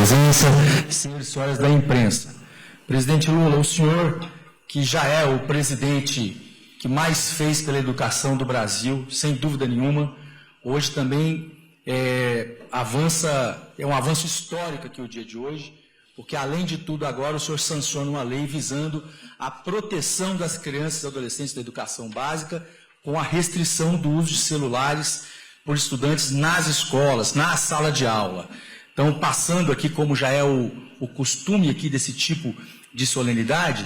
presença, senhores e senhoras da imprensa. Presidente Lula, o senhor, que já é o presidente que mais fez pela educação do Brasil, sem dúvida nenhuma, hoje também é um avanço histórico aqui o dia de hoje, porque, além de tudo, agora o senhor sanciona uma lei visando a proteção das crianças e adolescentes da educação básica, com a restrição do uso de celulares por estudantes nas escolas, na sala de aula. Então, passando aqui, como já é o costume aqui desse tipo de solenidade,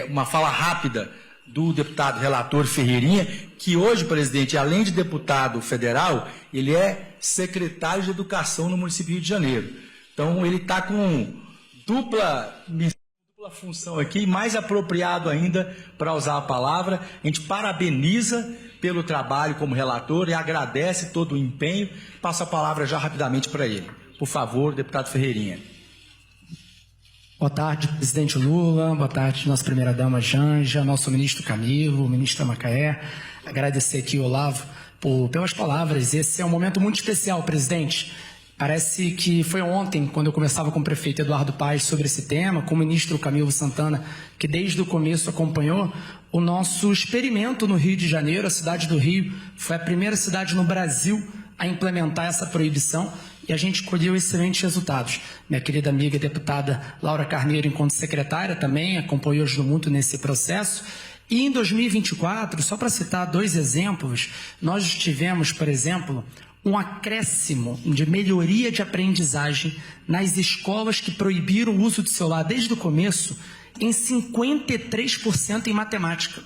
uma fala rápida do deputado relator Ferreirinha, que hoje, presidente, além de deputado federal, ele é secretário de Educação no município do Rio de Janeiro. Então, ele está com dupla função aqui, mais apropriado ainda para usar a palavra. A gente parabeniza pelo trabalho como relator e agradece todo o empenho. Passo a palavra já rapidamente para ele. Por favor, deputado Ferreirinha. Boa tarde, presidente Lula. Boa tarde, nossa primeira-dama Janja, nosso ministro Camilo, ministra Macaé. Agradecer aqui, Olavo, pelas palavras. Esse é um momento muito especial, presidente. Parece que foi ontem, quando eu conversava com o prefeito Eduardo Paes sobre esse tema, com o ministro Camilo Santana, que desde o começo acompanhou o nosso experimento no Rio de Janeiro. A cidade do Rio foi a primeira cidade no Brasil a implementar essa proibição e a gente colheu excelentes resultados. Minha querida amiga deputada Laura Carneiro, enquanto secretária, também acompanhou muito nesse processo. E em 2024, só para citar 2 exemplos, nós tivemos, por exemplo, um acréscimo de melhoria de aprendizagem nas escolas que proibiram o uso de celular desde o começo, em 53% em matemática.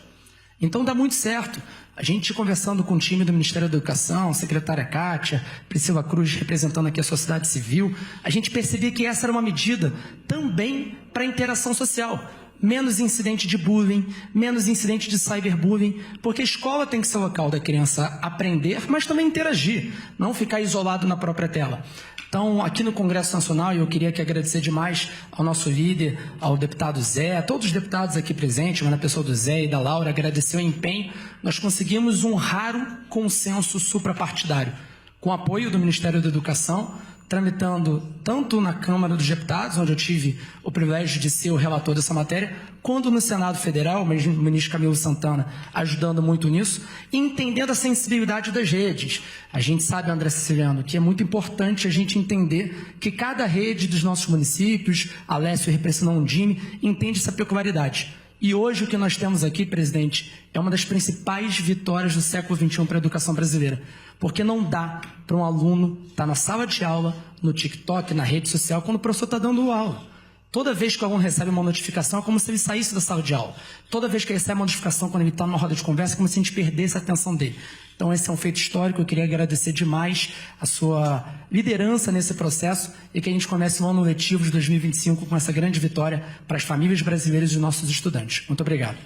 Então dá muito certo. A gente conversando com o time do Ministério da Educação, a secretária Kátia, Priscila Cruz representando aqui a sociedade civil, a gente percebia que essa era uma medida também para a interação social. Menos incidente de bullying, menos incidente de cyberbullying, porque a escola tem que ser o local da criança aprender, mas também interagir, não ficar isolado na própria tela. Então, aqui no Congresso Nacional, eu queria agradecer demais ao nosso líder, ao deputado Zé, a todos os deputados aqui presentes, mas na pessoa do Zé e da Laura, agradecer o empenho. Nós conseguimos um raro consenso suprapartidário, com apoio do Ministério da Educação, tramitando tanto na Câmara dos Deputados, onde eu tive o privilégio de ser o relator dessa matéria, quanto no Senado Federal, o ministro Camilo Santana ajudando muito nisso, e entendendo a sensibilidade das redes. A gente sabe, André Siciliano, que é muito importante a gente entender que cada rede dos nossos municípios, Alessio representando a Undime, entende essa peculiaridade. E hoje o que nós temos aqui, presidente, é uma das principais vitórias do século XXI para a educação brasileira. Porque não dá para um aluno estar na sala de aula, no TikTok, na rede social, quando o professor está dando aula. Toda vez que o aluno recebe uma notificação, é como se ele saísse da sala de aula. Toda vez que ele recebe uma notificação, quando ele está numa roda de conversa, é como se a gente perdesse a atenção dele. Então, esse é um feito histórico. Eu queria agradecer demais a sua liderança nesse processo e que a gente comece o ano letivo de 2025 com essa grande vitória para as famílias brasileiras e nossos estudantes. Muito obrigado.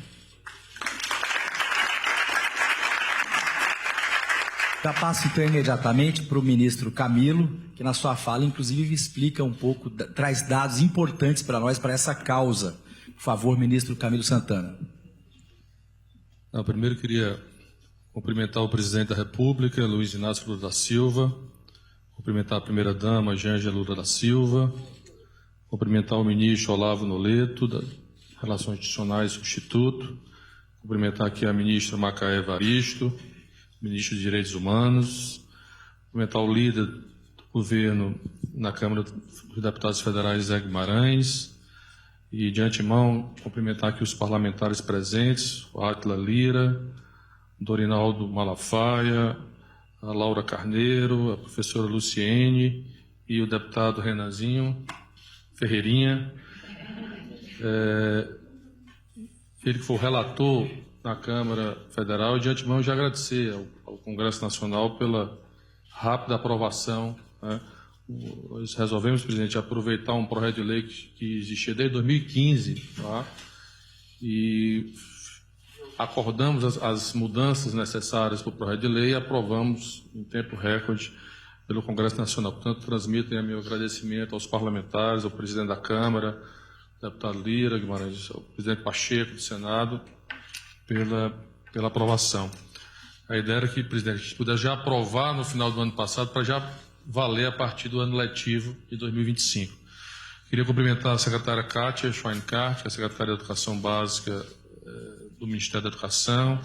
Já passo então imediatamente para o ministro Camilo, que na sua fala, inclusive, explica um pouco, traz dados importantes para nós, para essa causa. Por favor, ministro Camilo Santana. Primeiro, queria cumprimentar o presidente da República, Luiz Inácio Lula da Silva, cumprimentar a primeira-dama, Janja Lula da Silva, cumprimentar o ministro Olavo Noleto, das Relações Institucionais Substituto, cumprimentar aqui a ministra Macaé Evaristo, ministro de Direitos Humanos, cumprimentar o líder do governo na Câmara dos Deputados Federais, Zé Guimarães, e de antemão cumprimentar aqui os parlamentares presentes, o Átila Lira, o Dorinaldo Malafaia, a Laura Carneiro, a professora Luciene e o deputado Renanzinho Ferreirinha. Ele que foi o relator na Câmara Federal, e de antemão já agradecer ao Congresso Nacional pela rápida aprovação. Nós resolvemos, presidente, aproveitar um projeto de lei que existia desde 2015, tá? E acordamos as mudanças necessárias para o projeto de lei e aprovamos em tempo recorde pelo Congresso Nacional. Portanto, transmitem meu agradecimento aos parlamentares, ao presidente da Câmara, ao deputado Lira, Guimarães, ao presidente Pacheco do Senado, pela aprovação. A ideia era que, presidente, a gente pudesse já aprovar no final do ano passado para já valer a partir do ano letivo de 2025. Queria cumprimentar a secretária Kátia Schweinkart, que é a secretária de Educação Básica do Ministério da Educação,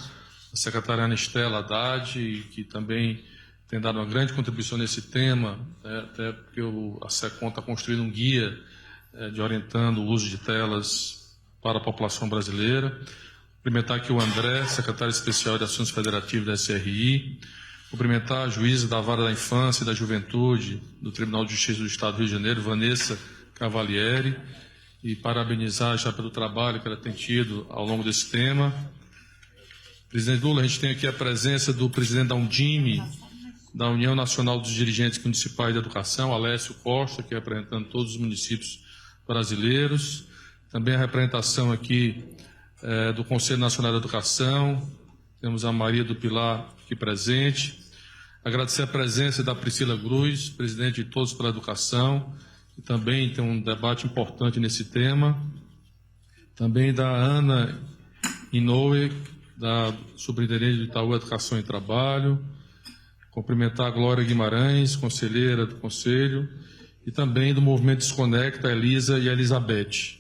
a secretária Ana Estela Haddad, que também tem dado uma grande contribuição nesse tema, até porque a SECOM está construindo um guia de orientando o uso de telas para a população brasileira. Cumprimentar aqui o André, secretário especial de Assuntos Federativos da SRI. Cumprimentar a juíza da Vara da Infância e da Juventude do Tribunal de Justiça do Estado do Rio de Janeiro, Vanessa Cavalieri, e parabenizar já pelo trabalho que ela tem tido ao longo desse tema. Presidente Lula, a gente tem aqui a presença do presidente da Undime, da União Nacional dos Dirigentes Municipais de Educação, Alessio Costa, que é representando todos os municípios brasileiros. Também a representação aqui do Conselho Nacional de Educação. Temos a Maria do Pilar aqui presente. Agradecer a presença da Priscila Cruz, presidente de Todos pela Educação, que também tem um debate importante nesse tema. Também da Ana Inoue, da Superintendente do Itaú Educação e Trabalho. Cumprimentar a Glória Guimarães, conselheira do Conselho, e também do Movimento Desconecta, a Elisa e a Elizabeth.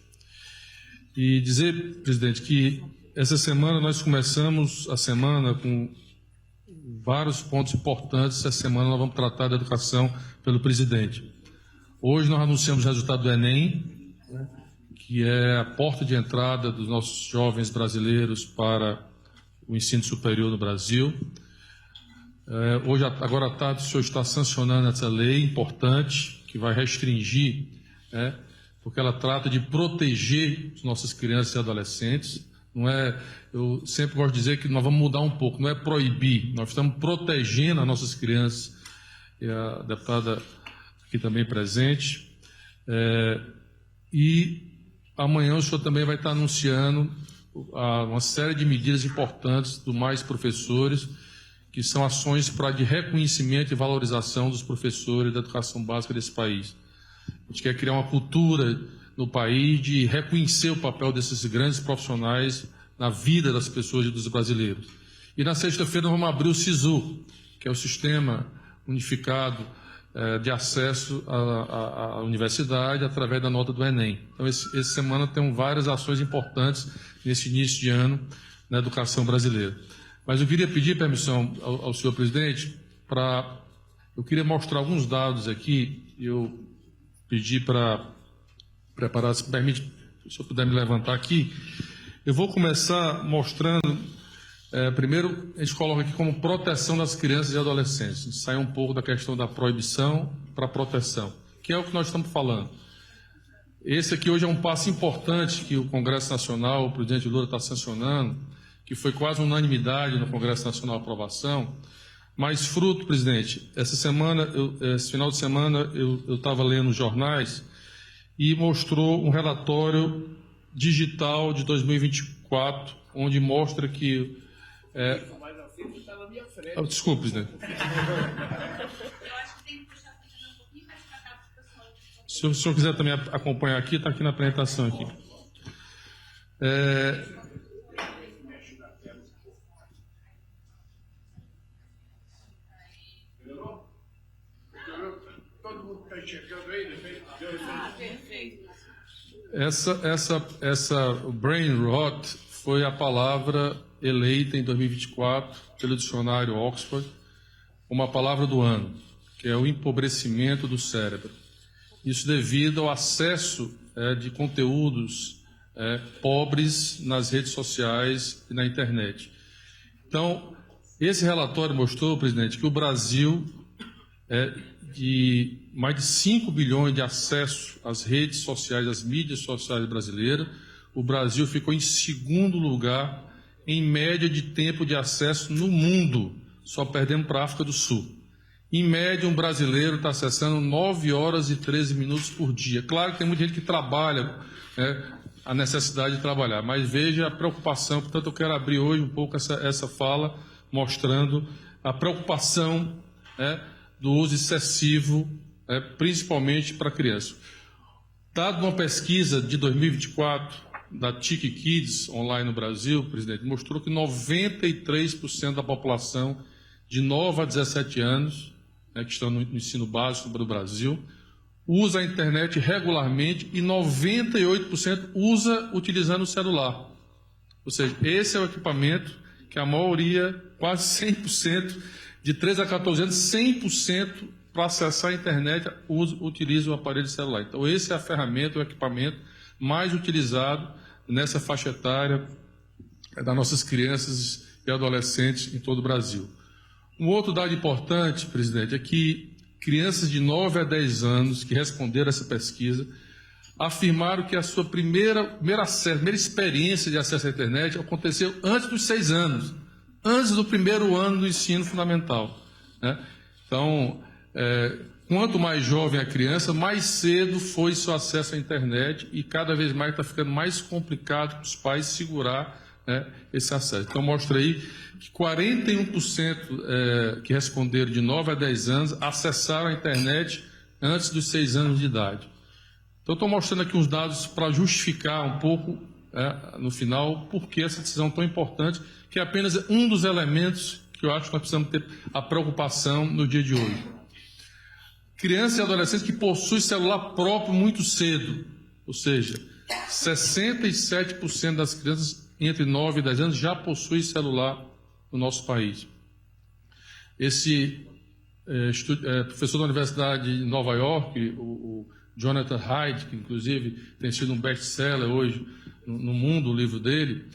E dizer, presidente, que essa semana nós começamos a semana com vários pontos importantes. Essa semana nós vamos tratar da educação pelo presidente. Hoje nós anunciamos o resultado do Enem, que é a porta de entrada dos nossos jovens brasileiros para o ensino superior no Brasil. Hoje, agora à tarde, o senhor está sancionando essa lei importante que vai restringir, porque ela trata de proteger as nossas crianças e adolescentes. Não é, eu sempre gosto de dizer que nós vamos mudar um pouco, não é proibir, nós estamos protegendo as nossas crianças. E a deputada aqui também presente. E amanhã o senhor também vai estar anunciando uma série de medidas importantes do Mais Professores, que são ações de reconhecimento e valorização dos professores da educação básica desse país. A gente quer criar uma cultura no país de reconhecer o papel desses grandes profissionais na vida das pessoas e dos brasileiros. E na sexta-feira nós vamos abrir o SISU, que é o Sistema Unificado de Acesso à Universidade através da nota do Enem. Então, essa semana tem várias ações importantes nesse início de ano na educação brasileira. Mas eu queria pedir permissão ao senhor presidente eu queria mostrar alguns dados aqui. Eu pedi para preparar, se permite, se o senhor puder me levantar aqui. Eu vou começar mostrando, primeiro a gente coloca aqui como proteção das crianças e adolescentes. A gente sai um pouco da questão da proibição para a proteção, que é o que nós estamos falando. Esse aqui hoje é um passo importante que o Congresso Nacional, o presidente Lula está sancionando, que foi quase unanimidade no Congresso Nacional a aprovação, mas fruto, presidente, esse final de semana eu estava lendo os jornais e mostrou um relatório digital de 2024, onde mostra que... Desculpe, presidente. Se o senhor quiser também acompanhar aqui, está aqui na apresentação aqui. Essa brain rot foi a palavra eleita em 2024 pelo dicionário Oxford como a palavra do ano, que é o empobrecimento do cérebro. Isso devido ao acesso de conteúdos pobres nas redes sociais e na internet. Então, esse relatório mostrou, presidente, que o Brasil de mais de 5 bilhões de acesso às redes sociais, às mídias sociais brasileiras, o Brasil ficou em segundo lugar em média de tempo de acesso no mundo, só perdendo para a África do Sul. Em média, um brasileiro está acessando 9 horas e 13 minutos por dia. Claro que tem muita gente que trabalha, a necessidade de trabalhar, mas veja a preocupação. Portanto, eu quero abrir hoje um pouco essa fala, mostrando a preocupação do uso excessivo, principalmente para crianças. Dado uma pesquisa de 2024 da TIC Kids online no Brasil, presidente, mostrou que 93% da população de 9 a 17 anos né, que estão no ensino básico do Brasil, usa a internet regularmente e 98% usa utilizando o celular. Ou seja, esse é o equipamento que a maioria, quase 100%, de 3 a 14 anos, 100% para acessar a internet utiliza o aparelho celular. Então, esse é a ferramenta, o equipamento mais utilizado nessa faixa etária das nossas crianças e adolescentes em todo o Brasil. Um outro dado importante, presidente, é que crianças de 9 a 10 anos que responderam a essa pesquisa afirmaram que a sua primeira experiência de acesso à internet aconteceu antes dos 6 anos, antes do primeiro ano do ensino fundamental, né? Então, quanto mais jovem a criança, mais cedo foi seu acesso à internet e cada vez mais está ficando mais complicado para os pais segurar, né, esse acesso. Então, mostra aí que 41% que responderam de 9 a 10 anos acessaram a internet antes dos 6 anos de idade. Então, estou mostrando aqui uns dados para justificar um pouco, no final, por que essa decisão tão importante, que é apenas um dos elementos que eu acho que nós precisamos ter a preocupação no dia de hoje. Crianças e adolescentes que possuem celular próprio muito cedo, ou seja, 67% das crianças entre 9 e 10 anos já possuem celular no nosso país. Esse professor da Universidade de Nova York, o Jonathan Haidt, que inclusive tem sido um best-seller hoje no mundo, o livro dele,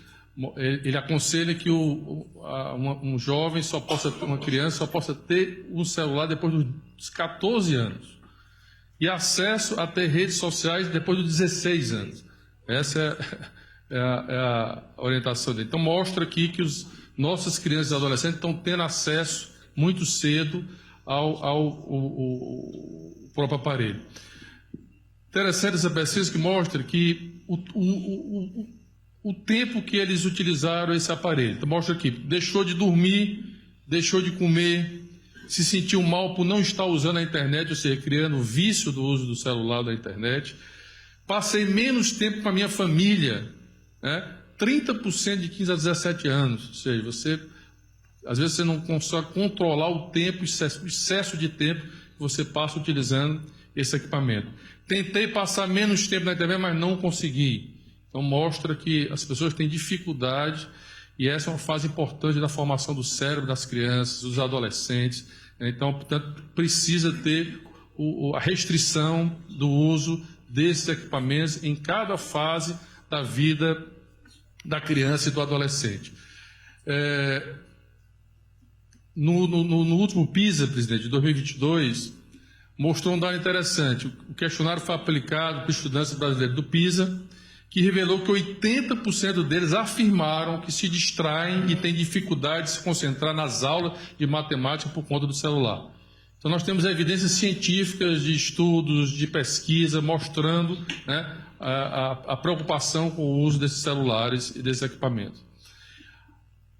ele aconselha que um jovem uma criança só possa ter um celular depois dos 14 anos e acesso a ter redes sociais depois dos 16 anos. Essa é a orientação dele. Então, mostra aqui que nossas crianças e adolescentes estão tendo acesso muito cedo ao próprio aparelho. Interessante essa pesquisa que mostra que o tempo que eles utilizaram esse aparelho. Então, mostra aqui, deixou de dormir, deixou de comer, se sentiu mal por não estar usando a internet, ou seja, criando o vício do uso do celular, da internet. Passei menos tempo com a minha família, né? 30% de 15 a 17 anos, ou seja, às vezes você não consegue controlar o tempo, o excesso de tempo que você passa utilizando esse equipamento. Tentei passar menos tempo na internet, mas não consegui. Então, mostra que as pessoas têm dificuldade e essa é uma fase importante da formação do cérebro das crianças, dos adolescentes. Então, portanto, precisa ter a restrição do uso desses equipamentos em cada fase da vida da criança e do adolescente. No último PISA, presidente, de 2022, mostrou um dado interessante. O questionário foi aplicado para estudantes brasileiros do PISA, que revelou que 80% deles afirmaram que se distraem e têm dificuldade de se concentrar nas aulas de matemática por conta do celular. Então, nós temos evidências científicas de estudos, de pesquisa, mostrando, né, a preocupação com o uso desses celulares e desses equipamentos.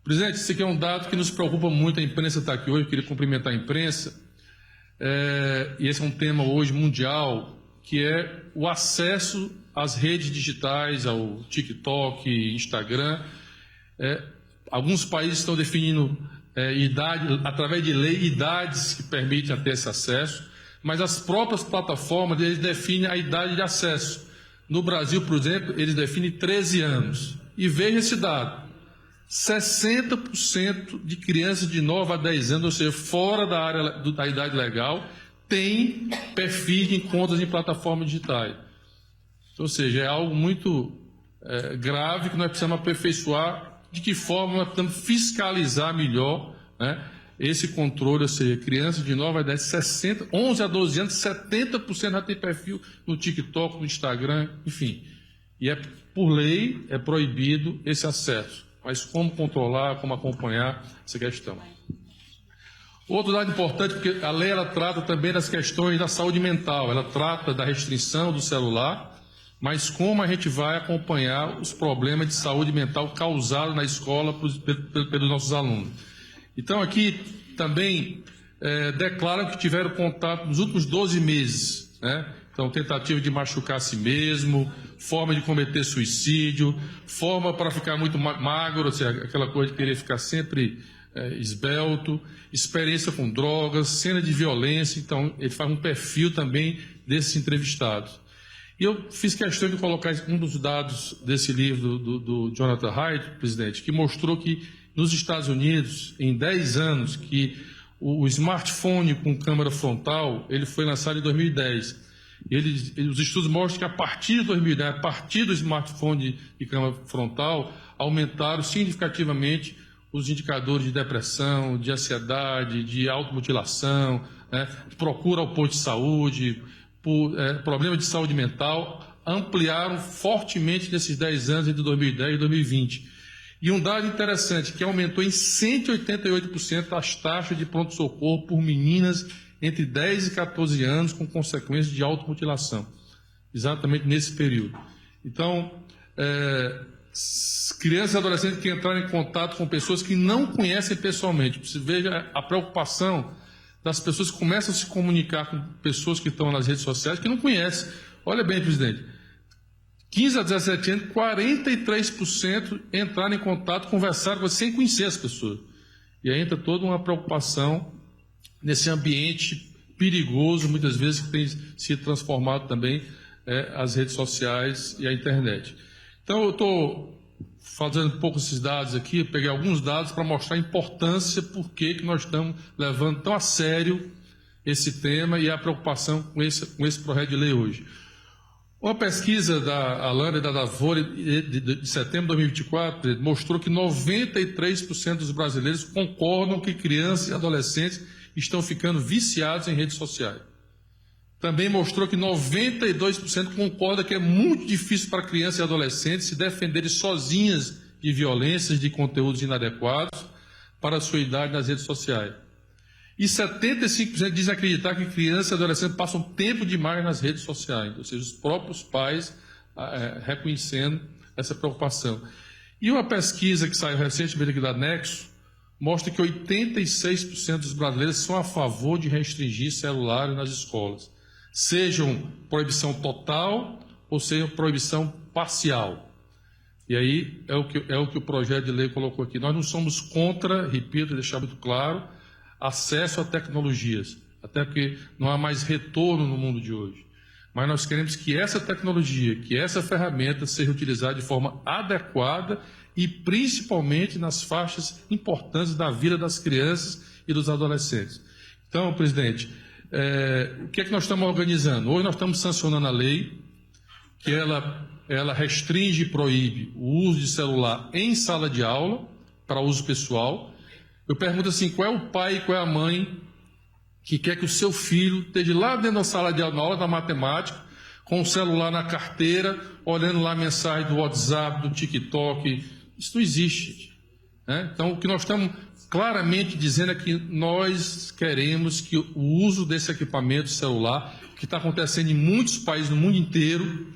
Presidente, esse aqui é um dado que nos preocupa muito, a imprensa está aqui hoje, eu queria cumprimentar a imprensa, e esse é um tema hoje mundial, que é o acesso às redes digitais, ao TikTok, Instagram. Alguns países estão definindo através de lei, idades que permitem ter esse acesso, mas as próprias plataformas eles definem a idade de acesso. No Brasil, por exemplo, eles definem 13 anos. E veja esse dado, 60% de crianças de 9 a 10 anos, ou seja, fora da área da idade legal, tem perfis de contas em plataformas digitais. Ou seja, é algo muito grave que nós precisamos aperfeiçoar. De que forma nós precisamos fiscalizar melhor, né, esse controle, ou seja, crianças de 9 a 10, 11 a 12 anos, 70% já tem perfil no TikTok, no Instagram, enfim. E por lei é proibido esse acesso. Mas como controlar, como acompanhar essa questão? Outro dado importante, porque a lei ela trata também das questões da saúde mental, ela trata da restrição do celular, mas como a gente vai acompanhar os problemas de saúde mental causados na escola pelos nossos alunos. Então, aqui também declaram que tiveram contato nos últimos 12 meses, né? Então, tentativa de machucar a si mesmo, forma de cometer suicídio, forma para ficar muito magro, ou seja, aquela coisa de querer ficar sempre esbelto, experiência com drogas, cena de violência. Então, ele faz um perfil também desses entrevistados. E eu fiz questão de colocar um dos dados desse livro do Jonathan Haidt, presidente, que mostrou que nos Estados Unidos, em 10 anos, que o smartphone com câmera frontal ele foi lançado em 2010. Os estudos mostram que a partir de 2010, a partir do smartphone de câmera frontal, aumentaram significativamente os indicadores de depressão, de ansiedade, de automutilação, né, procura ao posto de saúde, problemas de saúde mental, ampliaram fortemente nesses 10 anos, entre 2010 e 2020. E um dado interessante, que aumentou em 188% as taxas de pronto-socorro por meninas entre 10 e 14 anos com consequências de automutilação, exatamente nesse período. Então, crianças e adolescentes que entraram em contato com pessoas que não conhecem pessoalmente. Você veja a preocupação das pessoas que começam a se comunicar com pessoas que estão nas redes sociais que não conhecem. Olha bem, presidente, 15 a 17 anos, 43% entraram em contato, conversaram sem conhecer as pessoas. E aí entra toda uma preocupação nesse ambiente perigoso, muitas vezes, que tem se transformado também as redes sociais e a internet. Então, eu estou fazendo um pouco esses dados aqui, eu peguei alguns dados para mostrar a importância, por que nós estamos levando tão a sério esse tema e a preocupação com esse projeto de lei hoje. Uma pesquisa da Alana e da Davore de setembro de 2024 mostrou que 93% dos brasileiros concordam que crianças e adolescentes estão ficando viciados em redes sociais. Também mostrou que 92% concordam que é muito difícil para crianças e adolescentes se defenderem sozinhas de violências, de conteúdos inadequados para a sua idade nas redes sociais. E 75% dizem acreditar que crianças e adolescentes passam tempo demais nas redes sociais, ou seja, os próprios pais reconhecendo essa preocupação. E uma pesquisa que saiu recentemente aqui da Nexo mostra que 86% dos brasileiros são a favor de restringir celulares nas escolas, sejam proibição total ou seja proibição parcial. E aí é o que o projeto de lei colocou aqui. Nós não somos contra, repito, deixar muito claro, acesso a tecnologias, até porque não há mais retorno no mundo de hoje. Mas nós queremos que essa tecnologia, que essa ferramenta seja utilizada de forma adequada e principalmente nas faixas importantes da vida das crianças e dos adolescentes. Então, presidente, o que é que nós estamos organizando? Hoje nós estamos sancionando a lei, que ela restringe e proíbe o uso de celular em sala de aula, para uso pessoal. Eu pergunto assim, qual é o pai e qual é a mãe que quer que o seu filho esteja lá dentro da sala de aula, na aula da matemática, com o celular na carteira, olhando lá a mensagem do WhatsApp, do TikTok? Isso não existe, né? Então, o que nós estamos claramente dizendo é que nós queremos que o uso desse equipamento celular, que está acontecendo em muitos países no mundo inteiro,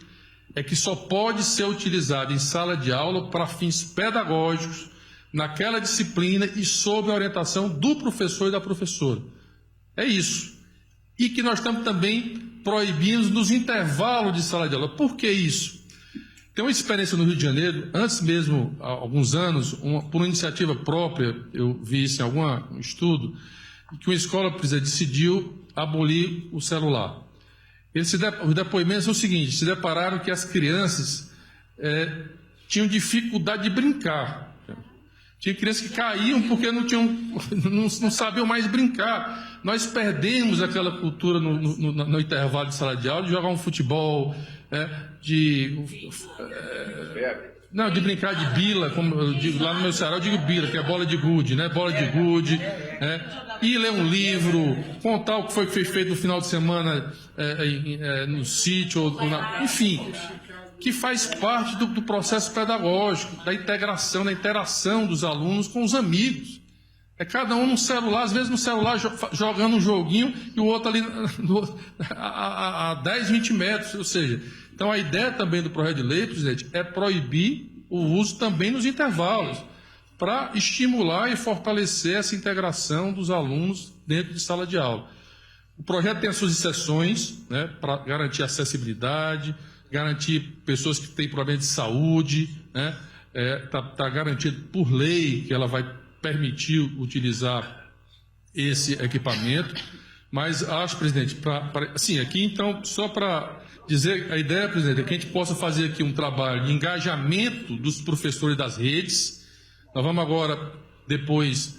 é que só pode ser utilizado em sala de aula para fins pedagógicos, naquela disciplina e sob a orientação do professor e da professora. É isso. E que nós estamos também proibindo nos intervalos de sala de aula. Por que isso? Tem uma experiência no Rio de Janeiro, antes mesmo, há alguns anos, por uma iniciativa própria, eu vi isso em algum estudo, que uma escola decidiu abolir o celular. Os depoimentos são o seguinte, se depararam que as crianças tinham dificuldade de brincar. Tinha crianças que caíam porque não sabiam mais brincar. Nós perdemos aquela cultura no intervalo de sala de aula de jogar um futebol, de brincar de bila, como eu digo lá no meu Ceará, eu digo bila, que é bola de gude, né? Bola de gude, ir ler um livro, contar o que foi feito no final de semana no sítio, enfim, que faz parte do processo pedagógico, da integração, da interação dos alunos com os amigos. É cada um no celular, às vezes no celular jogando um joguinho e o outro ali a 10, 20 metros. Ou seja, então a ideia também do projeto de lei, presidente, é proibir o uso também nos intervalos, para estimular e fortalecer essa integração dos alunos dentro de sala de aula. O projeto tem as suas exceções, né, para garantir acessibilidade, garantir pessoas que têm problemas de saúde, né, tá garantido por lei que ela vai permitir utilizar esse equipamento, mas acho, presidente, assim, aqui então, só para dizer, a ideia, presidente, é que a gente possa fazer aqui um trabalho de engajamento dos professores das redes. Nós vamos agora, depois,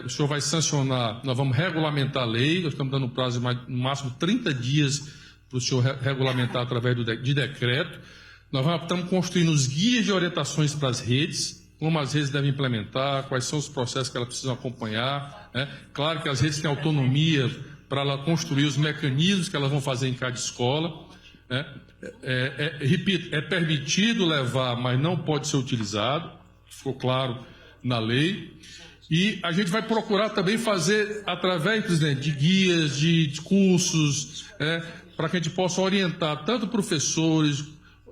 o senhor vai sancionar, nós vamos regulamentar a lei, nós estamos dando um prazo de no máximo 30 dias para o senhor regulamentar através de decreto. Nós estamos construindo os guias de orientações para as redes, como as redes devem implementar, quais são os processos que elas precisam acompanhar. Né? Claro que as redes têm autonomia para ela construir os mecanismos que elas vão fazer em cada escola. Né? Repito, é permitido levar, mas não pode ser utilizado, ficou claro na lei. E a gente vai procurar também fazer, através, presidente, de guias, de cursos, para que a gente possa orientar tanto professores,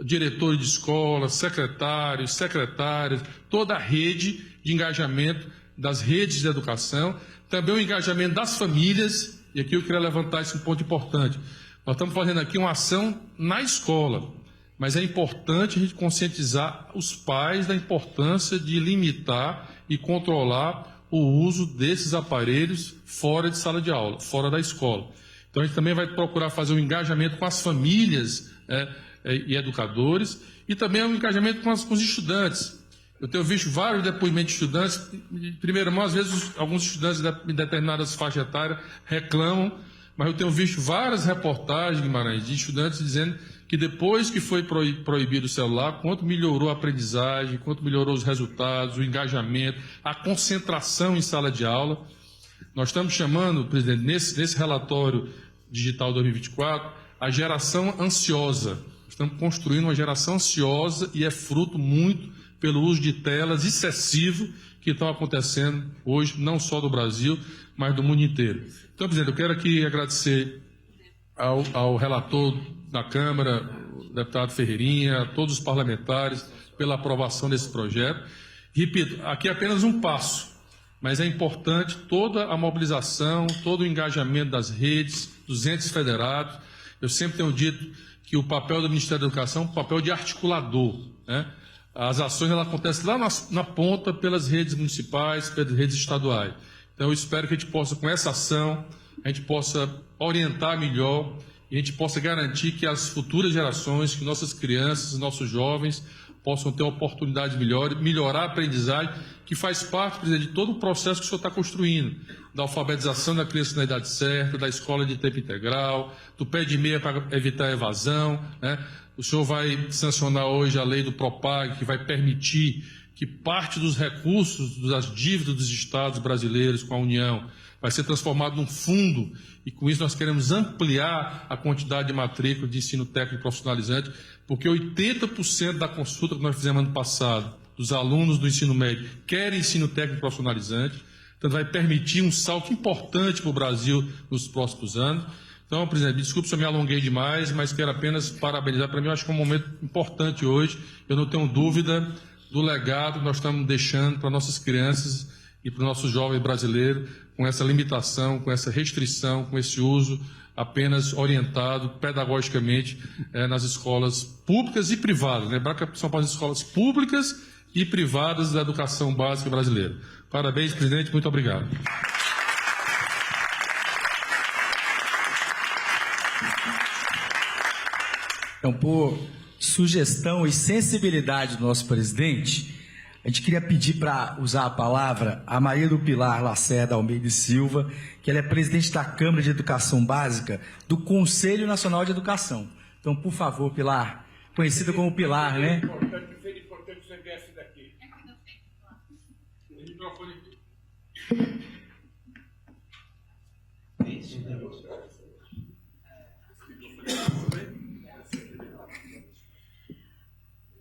diretores de escolas, secretários, secretárias, toda a rede de engajamento das redes de educação, também o engajamento das famílias, e aqui eu queria levantar esse ponto importante. Nós estamos fazendo aqui uma ação na escola, mas é importante a gente conscientizar os pais da importância de limitar e controlar o uso desses aparelhos fora de sala de aula, fora da escola. Então a gente também vai procurar fazer um engajamento com as famílias, e educadores, e também um engajamento com os estudantes. Eu tenho visto vários depoimentos de estudantes, de primeira mão, às vezes alguns estudantes em determinadas faixas etárias reclamam, mas eu tenho visto várias reportagens, Guimarães, de estudantes dizendo que depois que foi proibido o celular, quanto melhorou a aprendizagem, quanto melhorou os resultados, o engajamento, a concentração em sala de aula. Nós estamos chamando, presidente, nesse relatório digital 2024, a geração ansiosa. Estamos construindo uma geração ansiosa e é fruto muito pelo uso de telas excessivo que estão acontecendo hoje, não só do Brasil, mas do mundo inteiro. Então, presidente, eu quero aqui agradecer ao relator da Câmara, o deputado Ferreirinha, a todos os parlamentares, pela aprovação desse projeto. Repito, aqui é apenas um passo, mas é importante toda a mobilização, todo o engajamento das redes, dos entes federados. Eu sempre tenho dito que o papel do Ministério da Educação é um papel de articulador. Né? As ações elas acontecem lá na ponta pelas redes municipais, pelas redes estaduais. Então eu espero que a gente possa, com essa ação, a gente possa orientar melhor e a gente possa garantir que as futuras gerações, que nossas crianças, nossos jovens possam ter uma oportunidade melhor, melhorar a aprendizagem, que faz parte, presidente, de todo o processo que o senhor está construindo, da alfabetização da criança na idade certa, da escola de tempo integral, do pé de meia para evitar a evasão. Né? O senhor vai sancionar hoje a lei do Propag, que vai permitir que parte dos recursos das dívidas dos estados brasileiros com a União vai ser transformado num fundo, e com isso nós queremos ampliar a quantidade de matrícula de ensino técnico profissionalizante, porque 80% da consulta que nós fizemos ano passado, dos alunos do ensino médio, querem ensino técnico profissionalizante, então vai permitir um salto importante para o Brasil nos próximos anos. Então, presidente, desculpe se eu me alonguei demais, mas quero apenas parabenizar. Para mim, eu acho que é um momento importante hoje. Eu não tenho dúvida do legado que nós estamos deixando para nossas crianças e para os nossos jovens brasileiros, com essa limitação, com essa restrição, com esse uso apenas orientado pedagogicamente nas escolas públicas e privadas. Lembrar que são para as escolas públicas e privadas da educação básica brasileira. Parabéns, presidente, muito obrigado. Então, por sugestão e sensibilidade do nosso presidente, a gente queria pedir para usar a palavra a Maria do Pilar Lacerda Almeida e Silva, que ela é presidente da Câmara de Educação Básica do Conselho Nacional de Educação. Então, por favor, Pilar, conhecida como Pilar, né? Seria importante você viesse daqui. O microfone aqui.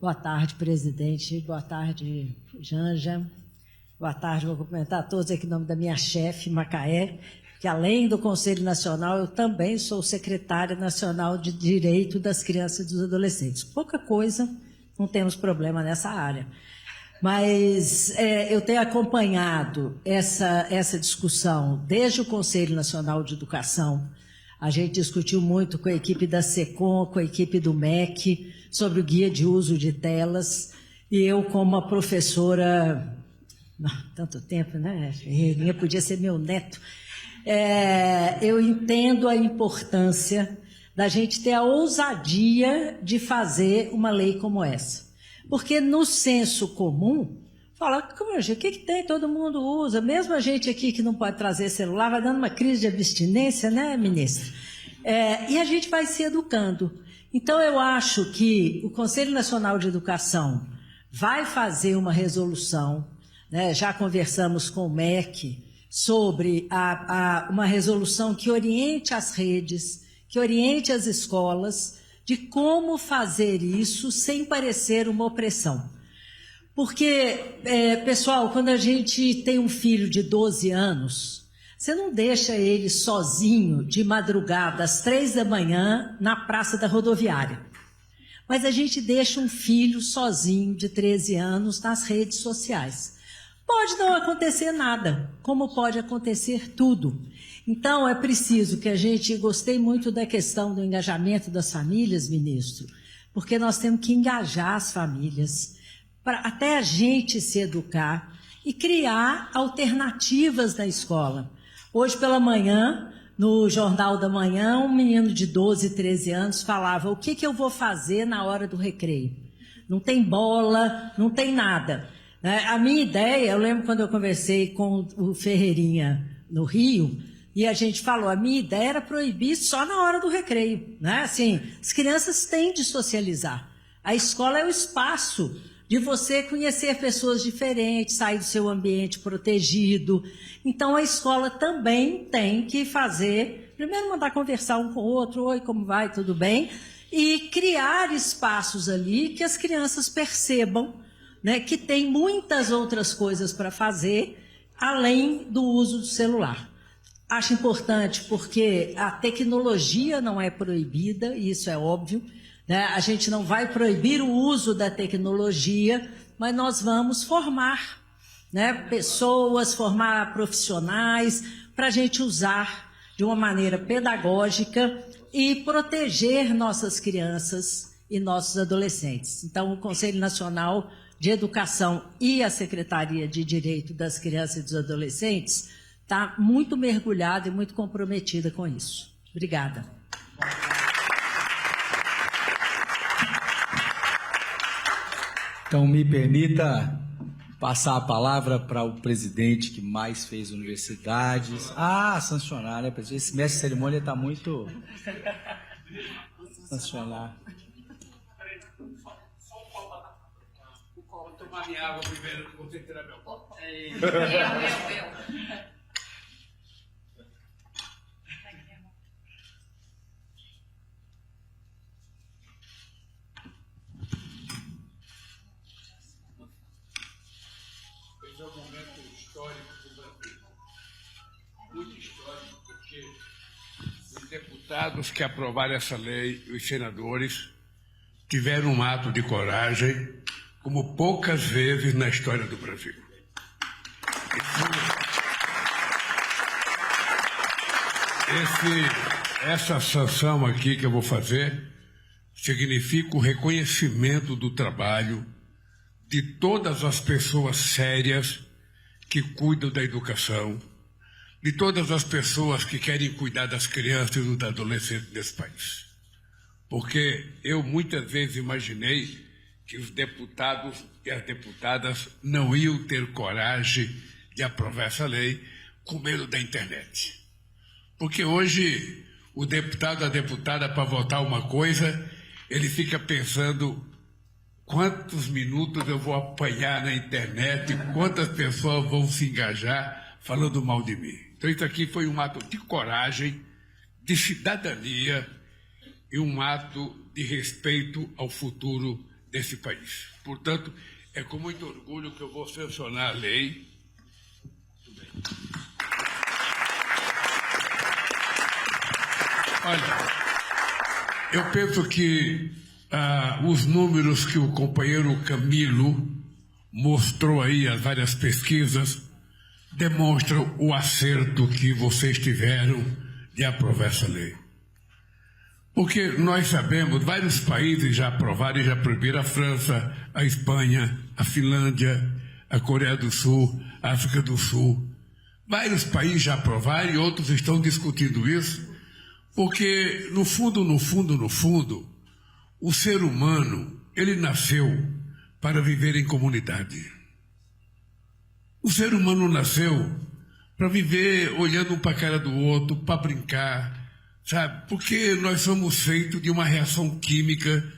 Boa tarde, presidente. Boa tarde, Janja. Boa tarde, vou cumprimentar a todos aqui em nome da minha chefe, Macaé, que além do Conselho Nacional, eu também sou secretária nacional de Direito das Crianças e dos Adolescentes. Pouca coisa, não temos problema nessa área. Mas eu tenho acompanhado essa discussão desde o Conselho Nacional de Educação. A gente discutiu muito com a equipe da SECOM, com a equipe do MEC, sobre o guia de uso de telas. E eu, como uma professora Não, tanto tempo, né? Ferreirinha podia ser meu neto. Eu entendo a importância da gente ter a ousadia de fazer uma lei como essa. Porque no senso comum, fala, o que tem? Todo mundo usa. Mesmo a gente aqui que não pode trazer celular, vai dando uma crise de abstinência, né, ministro? E a gente vai se educando. Então, eu acho que o Conselho Nacional de Educação vai fazer uma resolução, né? Já conversamos com o MEC sobre uma resolução que oriente as redes, que oriente as escolas de como fazer isso sem parecer uma opressão. Porque, pessoal, quando a gente tem um filho de 12 anos, você não deixa ele sozinho de madrugada às 3 da manhã na praça da rodoviária. Mas a gente deixa um filho sozinho de 13 anos nas redes sociais. Pode não acontecer nada, como pode acontecer tudo. Então, é preciso que a gente... Gostei muito da questão do engajamento das famílias, ministro, porque nós temos que engajar as famílias, até a gente se educar e criar alternativas na escola. Hoje pela manhã, no Jornal da Manhã, um menino de 12, 13 anos falava: o que eu vou fazer na hora do recreio? Não tem bola, não tem nada. A minha ideia, eu lembro quando eu conversei com o Ferreirinha no Rio, e a gente falou, a minha ideia era proibir só na hora do recreio, né? Assim, as crianças têm de socializar. A escola é o espaço de você conhecer pessoas diferentes, sair do seu ambiente protegido. Então, a escola também tem que fazer, primeiro mandar conversar um com o outro, oi, como vai, tudo bem? E criar espaços ali que as crianças percebam, né, que tem muitas outras coisas para fazer, além do uso do celular. Acho importante porque a tecnologia não é proibida, isso é óbvio, né? A gente não vai proibir o uso da tecnologia, mas nós vamos formar, né, pessoas, formar profissionais, para a gente usar de uma maneira pedagógica e proteger nossas crianças e nossos adolescentes. Então, o Conselho Nacional de Educação e a Secretaria de Direito das Crianças e dos Adolescentes está muito mergulhada e muito comprometida com isso. Obrigada. Então, me permita passar a palavra para o presidente que mais fez universidades. Sancionar, né, presidente? Esse mestre de cerimônia está muito... Sancionar. Vou tomar minha água primeiro, vou ter que tirar meu copo. Esse é um momento histórico do Brasil. Muito histórico, porque os deputados que aprovaram essa lei, os senadores, tiveram um ato de coragem como poucas vezes na história do Brasil. Essa sanção aqui que eu vou fazer significa o reconhecimento do trabalho de todas as pessoas sérias que cuidam da educação, de todas as pessoas que querem cuidar das crianças e dos adolescentes desse país. Porque eu muitas vezes imaginei que os deputados e as deputadas não iam ter coragem de aprovar essa lei com medo da internet. Porque hoje o deputado, a deputada, para votar uma coisa, ele fica pensando quantos minutos eu vou apanhar na internet, quantas pessoas vão se engajar falando mal de mim. Então isso aqui foi um ato de coragem, de cidadania e um ato de respeito ao futuro desse país. Portanto, é com muito orgulho que eu vou sancionar a lei. Muito bem. Olha, eu penso que os números que o companheiro Camilo mostrou aí, as várias pesquisas, demonstram o acerto que vocês tiveram de aprovar essa lei. Porque nós sabemos, vários países já aprovaram e já proibiram, a França, a Espanha, a Finlândia, a Coreia do Sul, a África do Sul. Vários países já aprovaram e outros estão discutindo isso, porque, no fundo, o ser humano, ele nasceu para viver em comunidade. O ser humano nasceu para viver olhando um para a cara do outro, para brincar, sabe? Porque nós somos feitos de uma reação química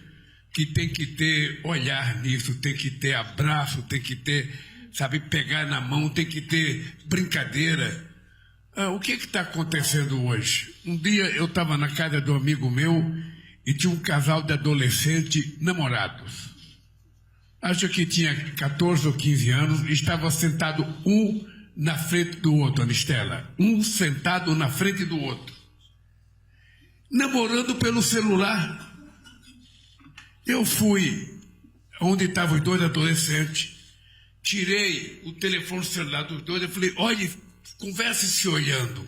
que tem que ter olhar nisso, tem que ter abraço, tem que ter, sabe, pegar na mão, tem que ter brincadeira. O que está acontecendo hoje? Um dia eu estava na casa de um amigo meu e tinha um casal de adolescentes namorados. Acho que tinha 14 ou 15 anos e estava sentado um na frente do outro, Anistela. Um sentado na frente do outro. Namorando pelo celular. Eu fui onde estavam os dois adolescentes, tirei o telefone celular dos dois e falei, olha, converse se olhando.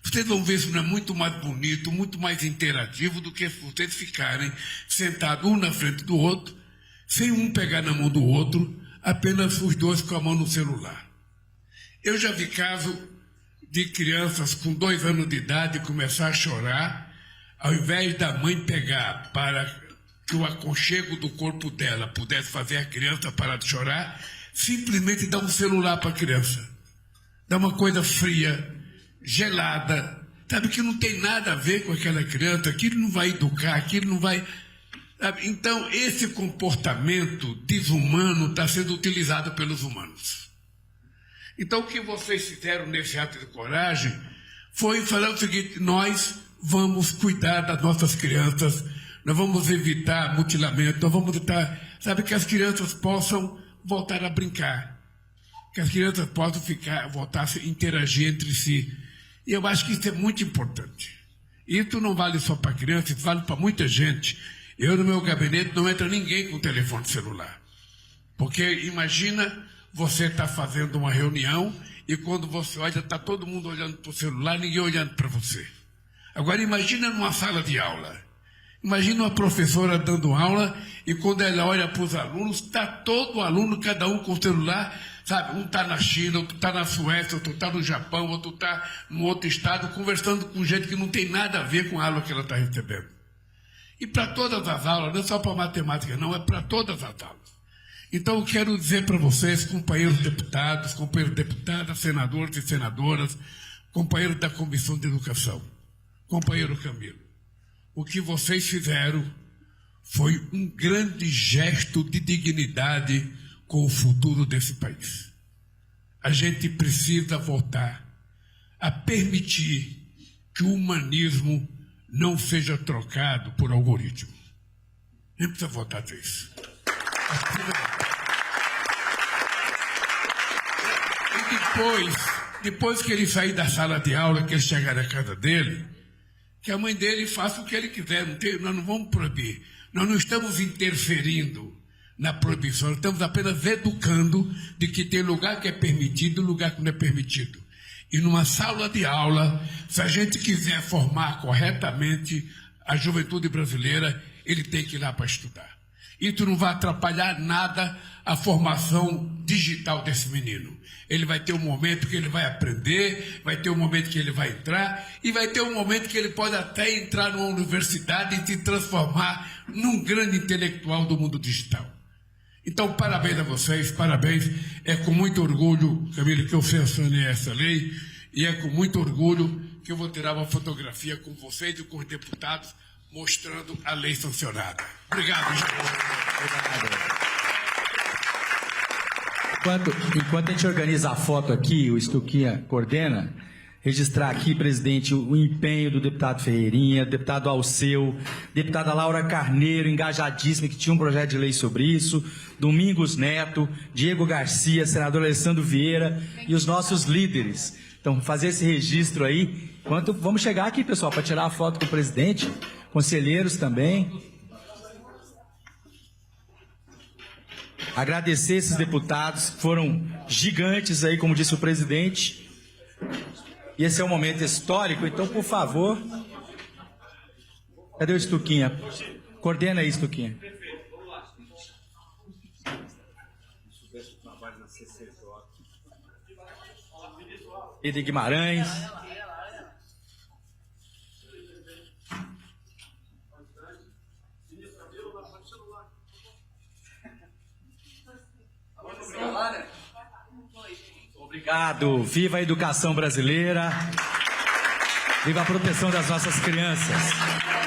Vocês vão ver isso não é muito mais bonito, muito mais interativo do que vocês ficarem sentados um na frente do outro, sem um pegar na mão do outro, apenas os dois com a mão no celular. Eu já vi caso de crianças com 2 anos de idade começar a chorar, ao invés da mãe pegar para que o aconchego do corpo dela pudesse fazer a criança parar de chorar, simplesmente dar um celular para a criança. Dá uma coisa fria, gelada, sabe, que não tem nada a ver com aquela criança, aquilo não vai educar, aquilo não vai... Sabe? Então, esse comportamento desumano está sendo utilizado pelos humanos. Então, o que vocês fizeram nesse ato de coragem foi falar o seguinte, nós vamos cuidar das nossas crianças, nós vamos evitar mutilamento, nós vamos evitar, sabe, que as crianças possam voltar a brincar, que as crianças possam voltar a interagir entre si. E eu acho que isso é muito importante. Isso não vale só para criança, isso vale para muita gente. Eu, no meu gabinete, não entra ninguém com telefone celular. Porque imagina você está fazendo uma reunião e quando você olha, está todo mundo olhando para o celular, ninguém olhando para você. Agora imagina numa sala de aula. Imagina uma professora dando aula e quando ela olha para os alunos, está todo aluno, cada um com o celular, sabe? Um está na China, outro está na Suécia, outro está no Japão, outro está em outro estado, conversando com gente que não tem nada a ver com a aula que ela está recebendo. E para todas as aulas, não é só para matemática, não, é para todas as aulas. Então eu quero dizer para vocês, companheiros deputados, companheiras deputadas, senadores e senadoras, companheiros da Comissão de Educação, companheiro Camilo, o que vocês fizeram foi um grande gesto de dignidade com o futuro desse país. A gente precisa voltar a permitir que o humanismo não seja trocado por algoritmo. Nem precisa votar disso. E depois que ele sair da sala de aula, que ele chegar na casa dele, que a mãe dele faça o que ele quiser. Nós não vamos proibir. Nós não estamos interferindo na proibição, nós estamos apenas educando de que tem lugar que é permitido e lugar que não é permitido. E numa sala de aula, se a gente quiser formar corretamente a juventude brasileira, ele tem que ir lá para estudar. Isso não vai atrapalhar nada a formação digital desse menino. Ele vai ter um momento que ele vai aprender, vai ter um momento que ele vai entrar, e vai ter um momento que ele pode até entrar numa universidade e se transformar num grande intelectual do mundo digital. Então, parabéns a vocês, parabéns. É com muito orgulho, Camilo, que eu sancionei essa lei, e é com muito orgulho que eu vou tirar uma fotografia com vocês e com os deputados, mostrando a lei sancionada. Obrigado, gente. Enquanto a gente organiza a foto aqui, o Stuquinha coordena, registrar aqui, presidente, o empenho do deputado Ferreirinha, deputado Alceu, deputada Laura Carneiro, engajadíssima, que tinha um projeto de lei sobre isso, Domingos Neto, Diego Garcia, senador Alessandro Vieira e os nossos líderes. Então, fazer esse registro aí. Vamos chegar aqui, pessoal, para tirar a foto com o presidente, conselheiros também. Agradecer esses deputados que foram gigantes aí, como disse o presidente. E esse é um momento histórico, então, por favor. Cadê o Stuquinha? Coordena aí, Stuquinha. E de Guimarães. Obrigado. Viva a educação brasileira. Viva a proteção das nossas crianças.